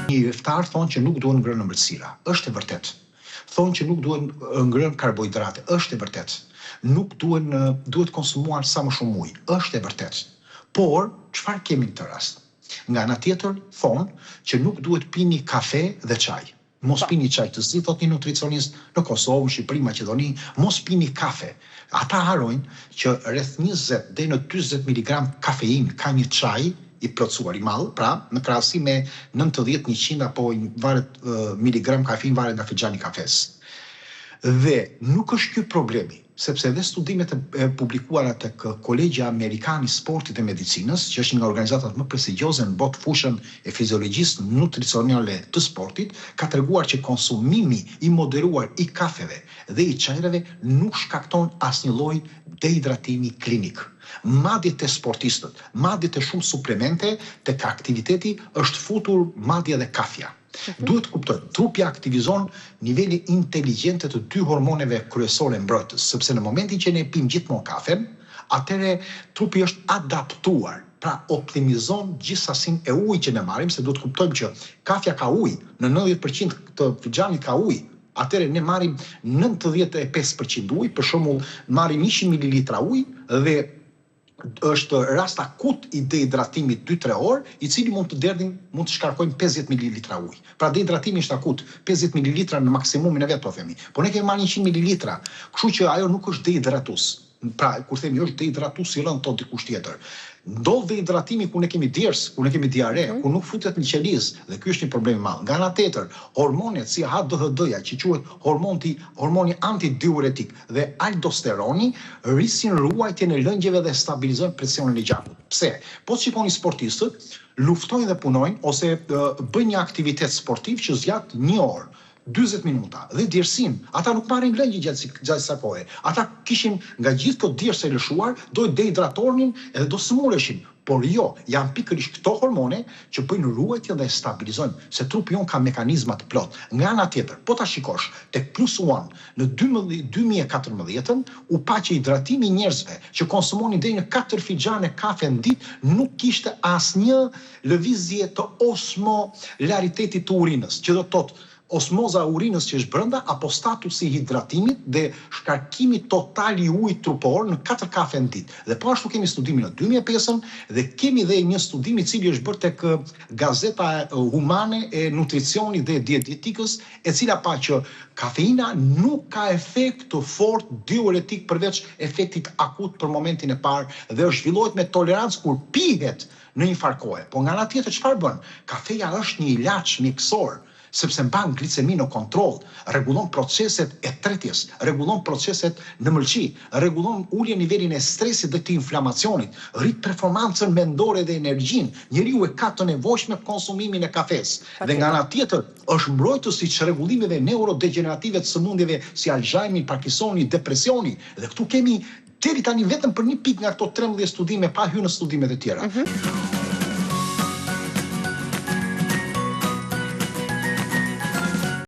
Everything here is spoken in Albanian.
Një iftar thonë që nuk duhen ngrënë ëmbëlsira. Është e vërtet. Thonë që nuk duhen ngrënë karbohidrate. Është e vërtet. Nuk duhet konsumuar sa më shumë ujë. Është e vërtet. Por, çfarë kemi në këtë rast? Nga ana tjetër thonë që nuk duhet pini kafe dhe çaj. Mos pini çaj të zi, thot një nutricionist në Kosovë, Shqipëri, Maqedoni, mos pini kafe. Ata harojnë që rreth 20 deri në 40 mg kafein ka një çaj i plotësuar i madh, pra në krahasim me 90, 100 apo varet miligram kafein varet nga fixhani i kafes. Dhe nuk është ky problemi, sepse edhe studimet e publikuara tek Kolegji Amerikan i Sportit dhe Medicinës, që është një nga organizatat më prestigjioze në botë fushën e fiziologjisë nutricionale të sportit, ka treguar që konsumimi i moderuar i kafeve dhe i çajrave nuk shkakton asnjë lloj dehidratimi klinik. Madje te sportistët, madje te shumë suplemente, tek aktiviteti është futur madje edhe kafja. Duhet kuptojmë, trupi aktivizon niveli inteligjente të dy hormoneve kryesore mbrojtës, sepse në momentin që ne pim gjithmonë kafen, atëre trupi është adaptuar, pra optimizon gjithë sasinë e ujit që ne marrim, se duhet kuptojmë që kafja ka ujë, në 90% të fixhanit ka ujë. Atëre ne marrim 95% ujë, për shembull marrim 100 ml ujë dhe është rast akut i dehidratimit 2-3 orë, i cili mund të shkarkojmë 50 ml ujë. Pra dehidratimi është akut, 50 ml në maksimumin e vet po themi. Po ne kemi marrë 100 ml, kështu që ajo nuk është dehidratues. Pra, kur themi është dehidratues i rënd, thot dikush tjetër. Ndodh dehidratimi kur ne kemi ders, kur ne kemi diare, kur nuk futet në qelizë, dhe ky është një problem i madh. Nga ana tjetër, hormonet si HDHD-ja, që quhet hormoni antidiuretik dhe aldosteroni, rrisin ruajtjen e lëngjeve dhe stabilizojnë presionin e gjakut. Pse? Po shikoni sportistët, luftojnë dhe punojnë ose bëjnë një aktivitet sportiv që zgjat 1 orë. 40 minuta dhe djersin, ata nuk marrin lëngjë gjatë sa kohe. Ata kishin nga gjithë këto djersë e lëshuar, do dehidratornin edhe do sëmuleshin. Por jo, janë pikërisht këto hormone që bëjnë ruajtje dhe stabilizojnë, se trupi jon ka mekanizma të plot. Nga ana tjetër, po ta shikosh, tek Plus One në 2014 u pa që hidratimi i njerëzve që konsumonin deri në 4 fixhane kafe në ditë nuk kishte asnjë lëvizje të osmolariteti të urinës, që do të thotë osmoza e urinës që është brenda apo statusi i hidratimit dhe shkarkimi total i ujit trupor në 4 kafe në ditë. Dhe po ashtu kemi studimin në 2005 dhe kemi dhe një studim i cili është bërë tek Gazeta Humane e Nutricionit dhe Dietetikës, e cila pa që kafeina nuk ka efekt të fortë diuretik përveç efektit akut për momentin e parë dhe zhvillohet me tolerancë kur pihet në një farë kohe. Po nga ana tjetër çfarë bën? Kafeja është një ilaç mjekësor, sepse mban gliceminë në kontroll, rregullon proceset e tretjes, rregullon proceset në mëlçi, rregullon uljen nivelin e stresit dhe të inflamacionit, rrit performancën mendore dhe energjinë. Njeriu e ka të nevojshme konsumimin e kafes. Dhe nga ana tjetër është mbrojtës i rregullimeve neurodegenerative të sëmundjeve si Alzheimer, Parkinsoni, depresioni. Dhe këtu kemi deri tani vetëm për një pikë nga këto 13 studime pa hyrë në studimet e tjera.